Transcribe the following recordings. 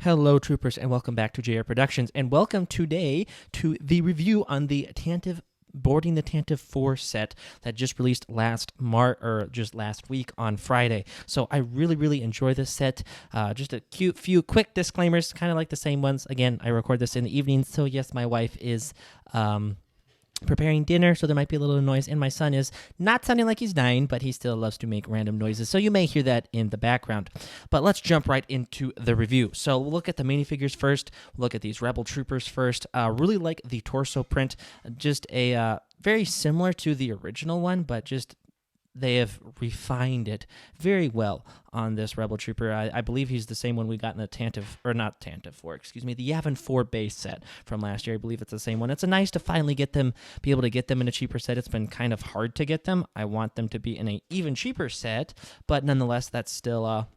Hello, troopers, and welcome back to G.A.R. Productions, and welcome today to the review on the Tantive Boarding the Tantive 4 set that just released last week on Friday. So I really enjoy this set. Just a cute few quick disclaimers, kind of like the same ones. Again, I record this in the evening, so yes, my wife is preparing dinner, so there might be a little noise, and my son is not sounding like he's dying, but he still loves to make random noises, so you may hear that in the background. But let's jump right into the review. So we'll look at the minifigures first, we'll look at these Rebel Troopers first. Really like the torso print, just a very similar to the original one, but just they have refined it very well on this Rebel Trooper. I believe he's the same one we got in the Tantive, or not Tantive 4, excuse me, the Yavin 4 base set from last year. I believe it's the same one. It's nice to finally be able to get them in a cheaper set. It's been kind of hard to get them. I want them to be in an even cheaper set, but nonetheless, that's still a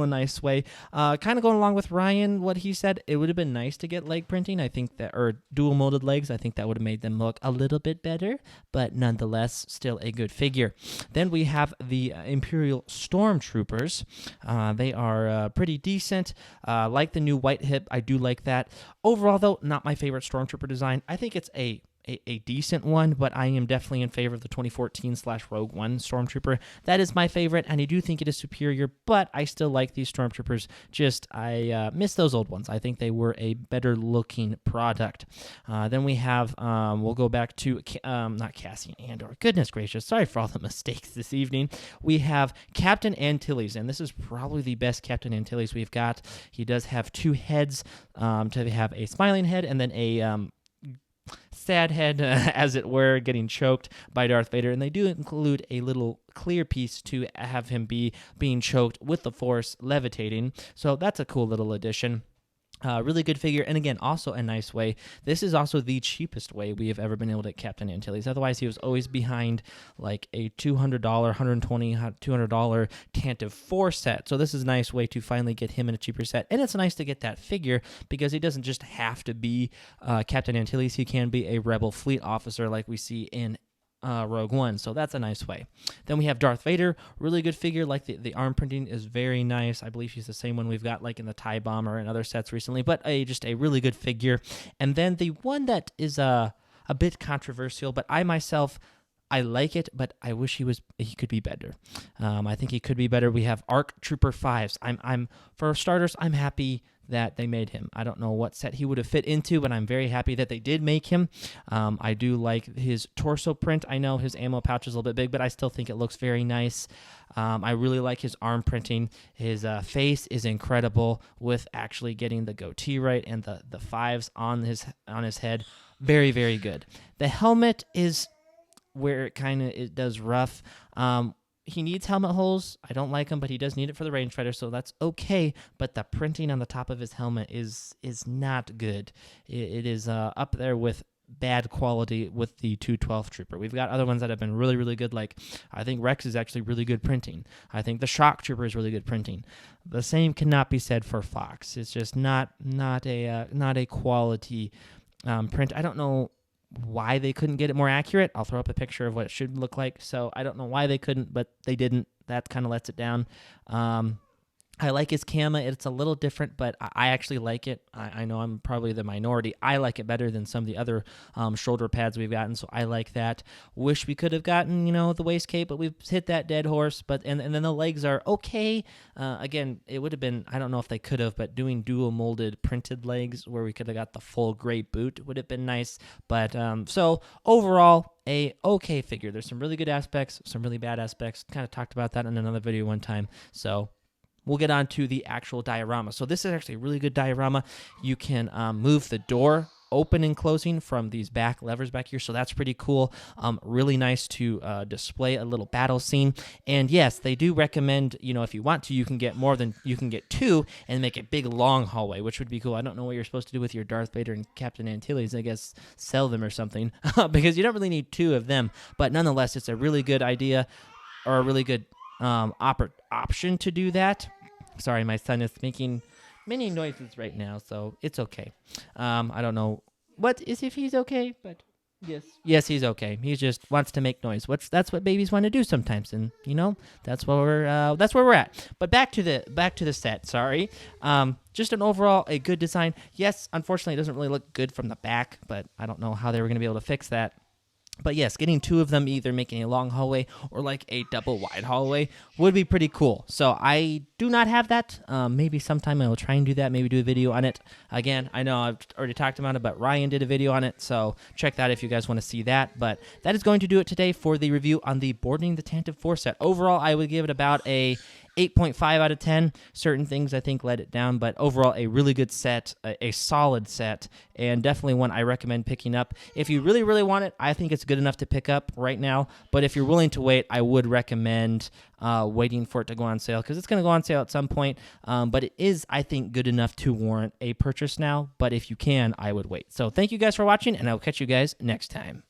nice way. Kind of going along with Ryan, what he said, it would have been nice to get leg printing. I think that, or dual molded legs, I think that would have made them look a little bit better, but nonetheless, still a good figure. Then we have the Imperial Stormtroopers. They are pretty decent. Like the new white hip, I do like that. Overall, though, not my favorite Stormtrooper design. I think it's a decent one, but I am definitely in favor of the 2014/Rogue One Stormtrooper. That is my favorite, and I do think it is superior, but I still like these Stormtroopers. I miss those old ones. I think they were a better looking product. Then we have, we'll go back to, not Cassian Andor. Goodness gracious, sorry for all the mistakes this evening. We have Captain Antilles, and this is probably the best Captain Antilles we've got. He does have two heads, to have a smiling head and then a sad head, as it were, getting choked by Darth Vader, and they do include a little clear piece to have him being choked with the Force levitating, so that's a cool little addition. Really good figure, and again, also a nice way. This is also the cheapest way we have ever been able to get Captain Antilles. Otherwise, he was always behind like a $200, $120, $200 Tantive 4 set. So this is a nice way to finally get him in a cheaper set. And it's nice to get that figure because he doesn't just have to be Captain Antilles. He can be a Rebel fleet officer like we see in Rogue One, so that's a nice way. Then we have Darth Vader, really good figure. Like the arm printing is very nice. I believe he's the same one we've got like in the TIE Bomber and other sets recently, but just a really good figure. And then the one that is a bit controversial, but I like it, but I wish he could be better. I think he could be better. We have ARC Trooper 5s. I'm for starters, I'm happy that they made him. I don't know what set he would have fit into, but I'm very happy that they did make him. I do like his torso print. I know his ammo pouch is a little bit big, but I still think it looks very nice. I really like his arm printing. His face is incredible with actually getting the goatee right and the fives on his head. Very good. The helmet is where it does rough. He needs helmet holes. I don't like them, but he does need it for the rangefighter, so that's okay. But the printing on the top of his helmet is not good. It is up there with bad quality with the 212 Trooper. We've got other ones that have been really good. Like I think Rex is actually really good printing. I think the Shock Trooper is really good printing. The same cannot be said for Fox. It's just not a quality print. I don't know why they couldn't get it more accurate. I'll throw up a picture of what it should look like. So I don't know why they couldn't, but they didn't. That kind of lets it down. I like his camo. It's a little different, but I actually like it. I know I'm probably the minority. I like it better than some of the other shoulder pads we've gotten, so I like that. Wish we could have gotten, the waist cape, but we've hit that dead horse. But and then the legs are okay. Again, it would have been, I don't know if they could have, but doing dual molded printed legs where we could have got the full gray boot would have been nice. But so overall, a okay figure. There's some really good aspects, some really bad aspects. Kind of talked about that in another video one time. So we'll get on to the actual diorama. So this is actually a really good diorama. You can move the door open and closing from these back levers back here, so that's pretty cool. Really nice to display a little battle scene. And yes, they do recommend, if you want to, you can get two and make a big long hallway, which would be cool. I don't know what you're supposed to do with your Darth Vader and Captain Antilles. I guess sell them or something because you don't really need two of them. But nonetheless, it's a really good idea, or a really good option to do that. Sorry, my son is making many noises right now, so it's okay. I don't know if he's okay, but Yes, he's okay. He just wants to make noise. That's what babies want to do sometimes, and that's where we're at. But back to the set. Sorry, just an overall a good design. Yes, unfortunately, it doesn't really look good from the back, but I don't know how they were going to be able to fix that. But yes, getting two of them, either making a long hallway or like a double wide hallway, would be pretty cool. So I do not have that. Maybe sometime I will try and do that. Maybe do a video on it. Again, I know I've already talked about it, but Ryan did a video on it. So check that if you guys want to see that. But that is going to do it today for the review on the Boarding the Tantive 4 set. Overall, I would give it about a 8.5 out of 10. Certain things I think let it down, but overall a really good set, a solid set, and definitely one I recommend picking up. If you really, really want it, I think it's good enough to pick up right now, but if you're willing to wait, I would recommend waiting for it to go on sale, because it's going to go on sale at some point, but it is, I think, good enough to warrant a purchase now, but if you can, I would wait. So thank you guys for watching, and I will catch you guys next time.